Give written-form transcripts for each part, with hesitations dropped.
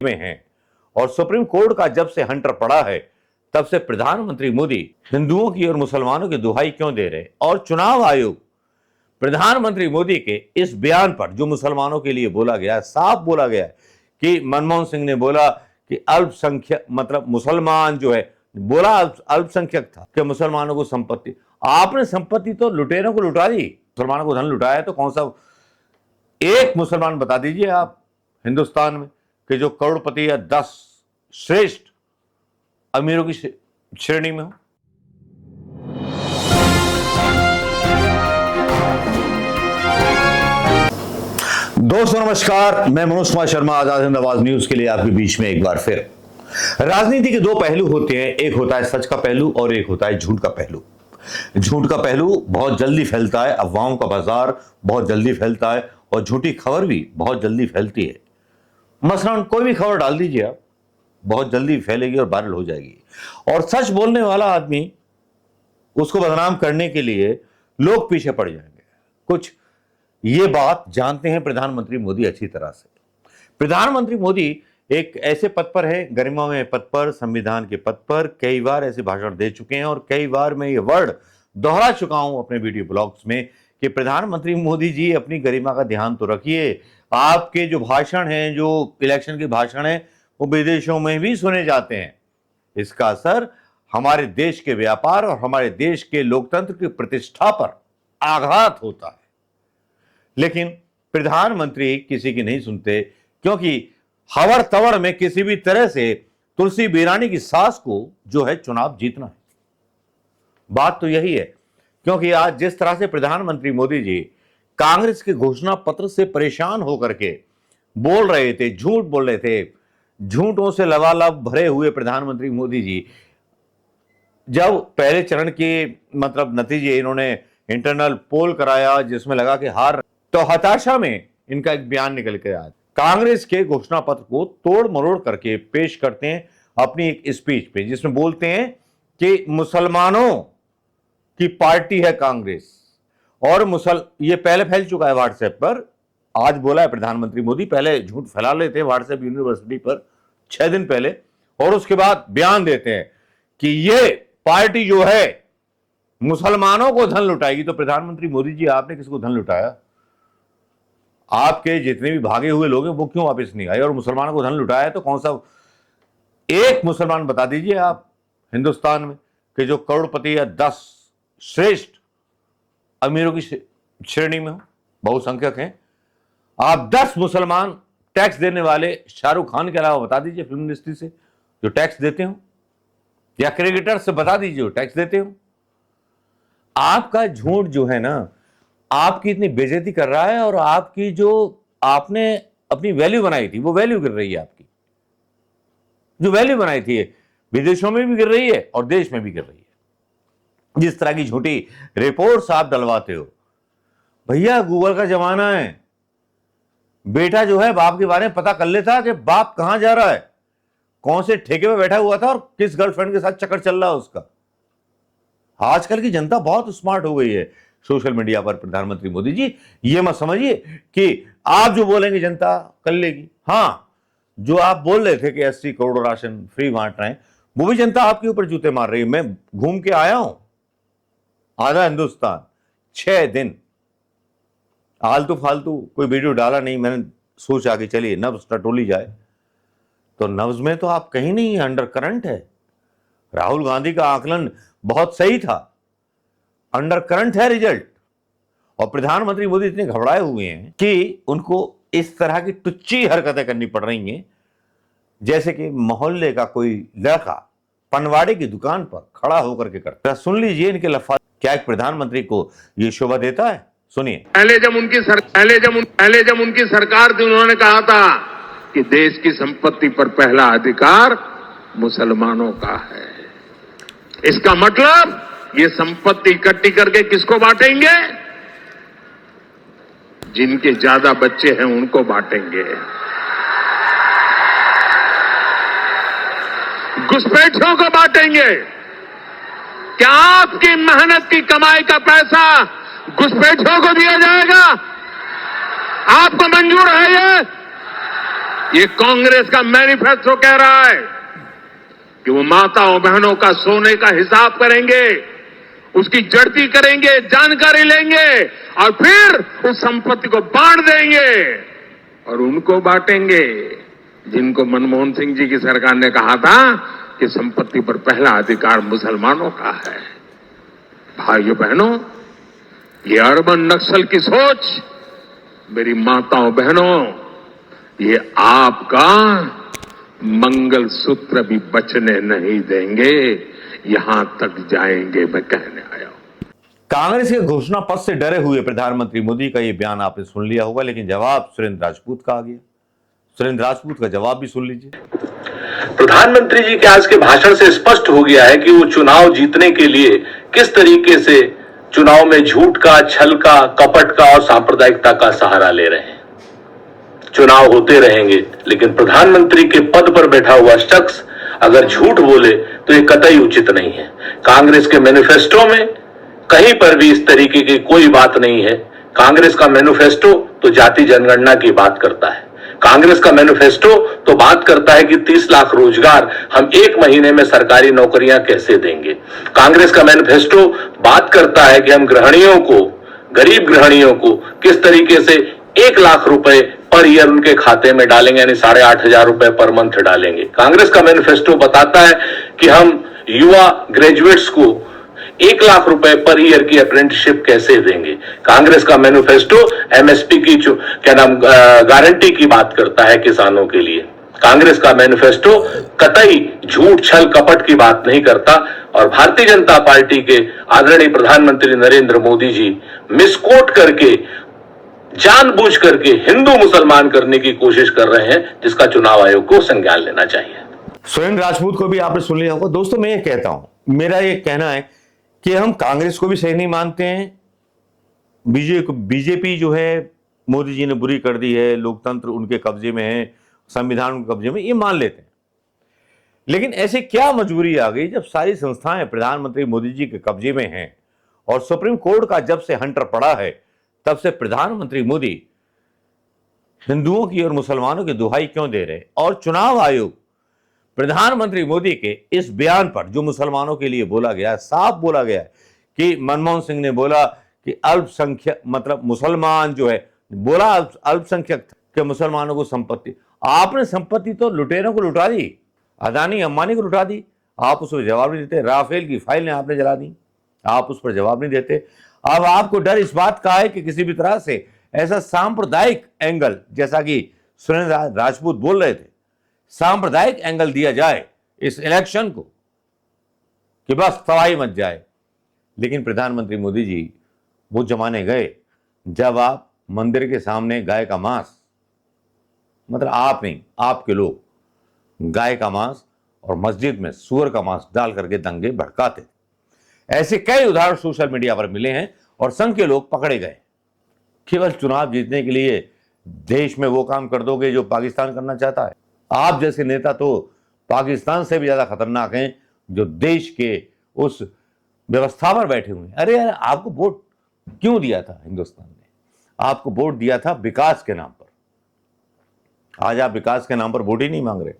में हैं और सुप्रीम कोर्ट का जब से हंटर पड़ा है तब से प्रधानमंत्री मोदी हिंदुओं की और मुसलमानों की दुहाई क्यों दे रहे। और चुनाव आयोग प्रधानमंत्री मोदी के इस बयान पर जो मुसलमानों के लिए बोला गया, साफ बोला गया कि मनमोहन सिंह ने बोला कि अल्पसंख्यक मतलब मुसलमान जो है, बोला अल्पसंख्यक था कि मुसलमानों को संपत्ति, आपने संपत्ति तो लुटेरों को लुटा दी, मुसलमानों को धन लुटाया। तो कौन सा एक मुसलमान बता दीजिए आप हिंदुस्तान में कि जो करोड़पति या 10 श्रेष्ठ अमीरों की श्रेणी में हो। दोस्तों नमस्कार, मैं मनोज कुमार शर्मा आजाद हिंद आवाज न्यूज के लिए आपके बीच में एक बार फिर। राजनीति के दो पहलू होते हैं, एक होता है सच का पहलू और एक होता है झूठ का पहलू। झूठ का पहलू बहुत जल्दी फैलता है, अफवाहों का बाजार बहुत जल्दी फैलता है और झूठी खबर भी बहुत जल्दी फैलती है। मसलन कोई भी खबर डाल दीजिए आप, बहुत जल्दी फैलेगी और वायरल हो जाएगी। और सच बोलने वाला आदमी, उसको बदनाम करने के लिए लोग पीछे पड़ जाएंगे। कुछ ये बात जानते हैं प्रधानमंत्री मोदी अच्छी तरह से। प्रधानमंत्री मोदी एक ऐसे पद पर है, गरिमामय पद पर, संविधान के पद पर, कई बार ऐसे भाषण दे चुके हैं और कई बार मैं ये वर्ड दोहरा चुका हूं अपने वीडियो ब्लॉग्स में कि प्रधानमंत्री मोदी जी अपनी गरिमा का ध्यान तो रखिए। आपके जो भाषण हैं, जो इलेक्शन के भाषण हैं, वो विदेशों में भी सुने जाते हैं। इसका असर हमारे देश के व्यापार और हमारे देश के लोकतंत्र की प्रतिष्ठा पर आघात होता है। लेकिन प्रधानमंत्री किसी की नहीं सुनते, क्योंकि हवड़ तवड़ में किसी भी तरह से तुलसी बिरानी की सास को जो है चुनाव जीतना है। बात तो यही है, क्योंकि आज जिस तरह से प्रधानमंत्री मोदी जी कांग्रेस के घोषणा पत्र से परेशान होकर के बोल रहे थे, झूठ बोल रहे थे, झूठों से लबालब भरे हुए प्रधानमंत्री मोदी जी, जब पहले चरण के मतलब नतीजे इन्होंने इंटरनल पोल कराया जिसमें लगा कि हार, तो हताशा में इनका एक बयान निकल के आया। कांग्रेस के घोषणा पत्र को तोड़ मरोड़ करके पेश करते हैं अपनी एक स्पीच पे, जिसमें बोलते हैं कि मुसलमानों की पार्टी है कांग्रेस। और ये पहले फैल चुका है व्हाट्सएप पर, आज बोला है प्रधानमंत्री मोदी, पहले झूठ फैला लेते हैं व्हाट्सएप यूनिवर्सिटी पर 6 दिन पहले, और उसके बाद बयान देते हैं कि ये पार्टी जो है मुसलमानों को धन लुटाएगी। तो प्रधानमंत्री मोदी जी, आपने किसको धन लुटाया? आपके जितने भी भागे हुए लोग हैं वो क्यों वापस नहीं आए? और मुसलमानों को धन लुटाया तो कौन सा एक मुसलमान बता दीजिए आप हिंदुस्तान में कि जो करोड़पति या 10 श्रेष्ठ अमीरों की श्रेणी में हो, बहुसंख्यक हैं। आप 10 मुसलमान टैक्स देने वाले शाहरुख खान के अलावा बता दीजिए फिल्म इंडस्ट्री से जो टैक्स देते हो, या क्रिकेटर से बता दीजिए जो टैक्स देते हो। आपका झूठ जो है ना, आपकी इतनी बेइज्जती कर रहा है और आपकी जो आपने अपनी वैल्यू बनाई थी वो वैल्यू गिर रही है। आपकी जो वैल्यू बनाई थी विदेशों में भी गिर रही है और देश में भी गिर रही है। जिस तरह की झूठी रिपोर्ट्स आप डलवाते हो, भैया गूगल का जमाना है। बेटा जो है बाप के बारे में पता कर लेता कि बाप कहां जा रहा है, कौन से ठेके में बैठा हुआ था और किस गर्लफ्रेंड के साथ चक्कर चल रहा है उसका। आजकल की जनता बहुत स्मार्ट हो गई है सोशल मीडिया पर। प्रधानमंत्री मोदी जी, ये मत समझिए कि आप जो बोलेंगे जनता कर लेगी। हाँ, जो आप बोल रहे थे कि 80 करोड़ राशन फ्री बांट रहे हैं, वो भी जनता आपके ऊपर जूते मार रही है। मैं घूम के आया हूं आधा हिंदुस्तान, 6 दिन, आलतू फालतू कोई वीडियो डाला नहीं। मैंने सोचा कि चलिए नब्ज टटोली जाए, तो नब्ज में तो आप कहीं नहीं, अंडर करंट है। राहुल गांधी का आकलन बहुत सही था, अंडर करंट है रिजल्ट। और प्रधानमंत्री मोदी इतने घबराए हुए हैं कि उनको इस तरह की टुच्ची हरकतें करनी पड़ रही हैं, जैसे कि मोहल्ले का कोई लड़का पनवाड़े की दुकान पर खड़ा होकर के करता। सुन लीजिए इनके लफ्ज़, क्या एक प्रधानमंत्री को यह शोभा देता है? सुनिए। पहले जब उनकी सरकार थी, उन्होंने कहा था कि देश की संपत्ति पर पहला अधिकार मुसलमानों का है। इसका मतलब ये संपत्ति इकट्ठी करके किसको बांटेंगे? जिनके ज्यादा बच्चे हैं उनको बांटेंगे। घुसपैठियों को बांटेंगे। क्या आपकी मेहनत की कमाई का पैसा घुसपैठियों को दिया जाएगा? आपको मंजूर है ये कांग्रेस का मैनिफेस्टो कह रहा है कि वो माताओं बहनों का सोने का हिसाब करेंगे, उसकी जड़ती करेंगे, जानकारी लेंगे और फिर उस संपत्ति को बांट देंगे और उनको बांटेंगे जिनको मनमोहन सिंह जी की सरकार ने कहा था कि संपत्ति पर पहला अधिकार मुसलमानों का है। भाइयों बहनों, ये अर्बन नक्सल की सोच, मेरी माताओं बहनों, ये आपका मंगल सूत्र भी बचने नहीं देंगे, यहां तक जाएंगे, मैं कहने आया हूं। कांग्रेस के घोषणा पत्र से डरे हुए प्रधानमंत्री मोदी का यह बयान आपने सुन लिया होगा, लेकिन जवाब सुरेंद्र राजपूत का आ गया। सुरेंद्र राजपूत का जवाब भी सुन लीजिए। प्रधानमंत्री जी के आज के भाषण से स्पष्ट हो गया है कि वो चुनाव जीतने के लिए किस तरीके से चुनाव में झूठ का, छल का, कपट का और सांप्रदायिकता का सहारा ले रहे हैं। चुनाव होते रहेंगे, लेकिन प्रधानमंत्री के पद पर बैठा हुआ शख्स अगर झूठ बोले तो ये कतई उचित नहीं है। कांग्रेस के मैनिफेस्टो में कहीं पर भी इस तरीके की कोई बात नहीं है। कांग्रेस का मैनिफेस्टो तो जाति जनगणना की बात करता है। कांग्रेस का मैनिफेस्टो तो बात करता है कि 30 लाख रोजगार हम 1 महीने में सरकारी नौकरियां कैसे देंगे। कांग्रेस का मैनिफेस्टो बात करता है कि हम गृहिणियों को, गरीब गृहिणियों को किस तरीके से 1 लाख रुपए पर ईयर उनके खाते में डालेंगे, यानी 8,500 रुपए पर मंथ डालेंगे। कांग्रेस का मैनिफेस्टो बताता है कि हम युवा ग्रेजुएट्स को 1 लाख रुपए पर ईयर की अप्रेंटिसशिप कैसे देंगे। कांग्रेस का मैनिफेस्टो एमएसपी की गारंटी की बात करता है किसानों के लिए। कांग्रेस का मैनिफेस्टो कतई झूठ, छल, कपट की बात नहीं करता और भारतीय जनता पार्टी के आदरणीय प्रधानमंत्री नरेंद्र मोदी जी मिसकोट करके, जानबूझ करके हिंदू मुसलमान करने की कोशिश कर रहे हैं, जिसका चुनाव आयोग को संज्ञान लेना चाहिए। सुरेंद्र राजपूत को भी आपने सुन लिया होगा। दोस्तों, मैं ये कहता हूं, मेरा ये कहना है कि हम कांग्रेस को भी सही नहीं मानते हैं। बीजेपी जो है मोदी जी ने बुरी कर दी है, लोकतंत्र उनके कब्जे में है, संविधान उनके कब्जे में, ये मान लेते हैं। लेकिन ऐसे क्या मजबूरी आ गई जब सारी संस्थाएं प्रधानमंत्री मोदी जी के कब्जे में हैं और सुप्रीम कोर्ट का जब से हंटर पड़ा है तब से प्रधानमंत्री मोदी हिंदुओं की और मुसलमानों की दुहाई क्यों दे रहे? और चुनाव आयोग प्रधानमंत्री मोदी के इस बयान पर जो मुसलमानों के लिए बोला गया है, साफ बोला गया है कि मनमोहन सिंह ने बोला कि अल्पसंख्यक, मतलब मुसलमान जो है, बोला अल्पसंख्यक के मुसलमानों को संपत्ति, आपने संपत्ति तो लुटेरों को लुटा दी, अदानी अंबानी को लुटा दी, आप उस पर जवाब नहीं देते। राफेल की फाइल ने आपने जला दी, आप उस पर जवाब नहीं देते। अब आपको डर इस बात का है कि किसी भी तरह से ऐसा सांप्रदायिक एंगल, जैसा कि सुरेंद्र राजपूत बोल रहे थे, सांप्रदायिक एंगल दिया जाए इस इलेक्शन को कि बस तबाही मच जाए। लेकिन प्रधानमंत्री मोदी जी, वो जमाने गए जब आप मंदिर के सामने गाय का मांस, मतलब आप नहीं, आपके लोग गाय का मांस और मस्जिद में सुअर का मांस डाल करके दंगे भड़काते थे। ऐसे कई उदाहरण सोशल मीडिया पर मिले हैं और संघ के लोग पकड़े गए। केवल चुनाव जीतने के लिए देश में वो काम कर दोगे जो पाकिस्तान करना चाहता है। आप जैसे नेता तो पाकिस्तान से भी ज्यादा खतरनाक हैं, जो देश के उस व्यवस्था पर बैठे हुए हैं। अरे यार, आपको वोट क्यों दिया था हिंदुस्तान ने? आपको वोट दिया था विकास के नाम पर। आज आप विकास के नाम पर वोट ही नहीं मांग रहे,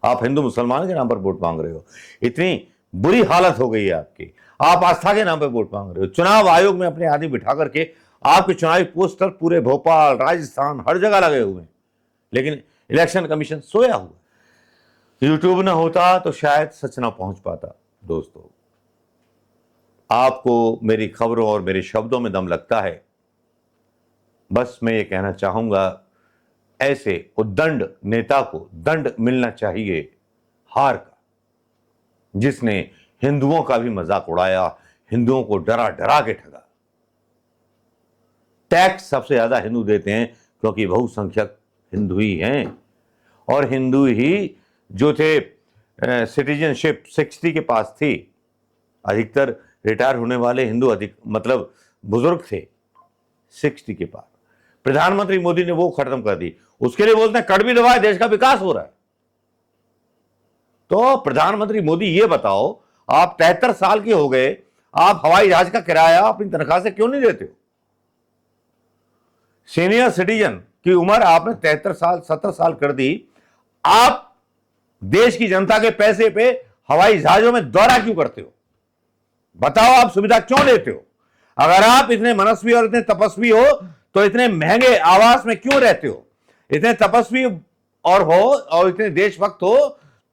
आप हिंदू मुसलमान के नाम पर वोट मांग रहे हो। इतनी बुरी हालत हो गई है आपकी। आप आस्था के नाम पर वोट मांग रहे हो। चुनाव आयोग में अपने आदमी बिठा करके आपके चुनावी पोस्टर पूरे भोपाल, राजस्थान, हर जगह लगे हुए हैं, लेकिन इलेक्शन कमीशन सोया हुआ। यूट्यूब ना होता तो शायद सच ना पहुंच पाता। दोस्तों, आपको मेरी खबरों और मेरे शब्दों में दम लगता है। बस मैं ये कहना चाहूंगा, ऐसे उद्दंड नेता को दंड मिलना चाहिए हार का, जिसने हिंदुओं का भी मजाक उड़ाया, हिंदुओं को डरा डरा के ठगा। टैक्स सबसे ज्यादा हिंदू देते हैं क्योंकि बहुसंख्यक हिंदू ही हैं, और हिंदू ही जो थे, सिटीजनशिप 60 के पास थी। अधिकतर रिटायर होने वाले हिंदू अधिक, मतलब बुजुर्ग थे 60 के पार। प्रधानमंत्री मोदी ने वो खत्म कर दी। उसके लिए बोलते हैं कड़वी दवाएं, देश का विकास हो रहा है। तो प्रधानमंत्री मोदी, ये बताओ, आप 73 साल के हो गए, आप हवाई जहाज का किराया अपनी तनख्वाह से क्यों नहीं देते हो? सीनियर सिटीजन की उम्र आपने 73 साल, 70 साल कर दी, आप देश की जनता के पैसे पे हवाई जहाजों में दौरा क्यों करते हो? बताओ, आप सुविधा क्यों लेते हो? अगर आप इतने मनस्वी और इतने तपस्वी हो तो इतने महंगे आवास में क्यों रहते हो? इतने तपस्वी और इतने देशभक्त हो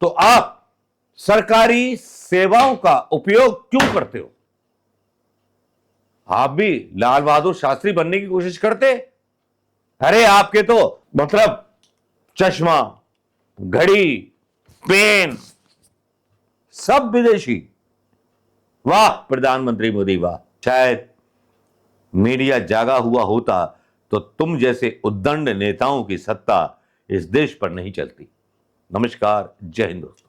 तो आप सरकारी सेवाओं का उपयोग क्यों करते हो? आप भी लाल बहादुर शास्त्री बनने की कोशिश करते? अरे आपके तो मतलब चश्मा, घड़ी, पेन सब विदेशी। वाह प्रधानमंत्री मोदी वाह। शायद मीडिया जागा हुआ होता तो तुम जैसे उद्दंड नेताओं की सत्ता इस देश पर नहीं चलती। नमस्कार, जय हिंद दोस्तों।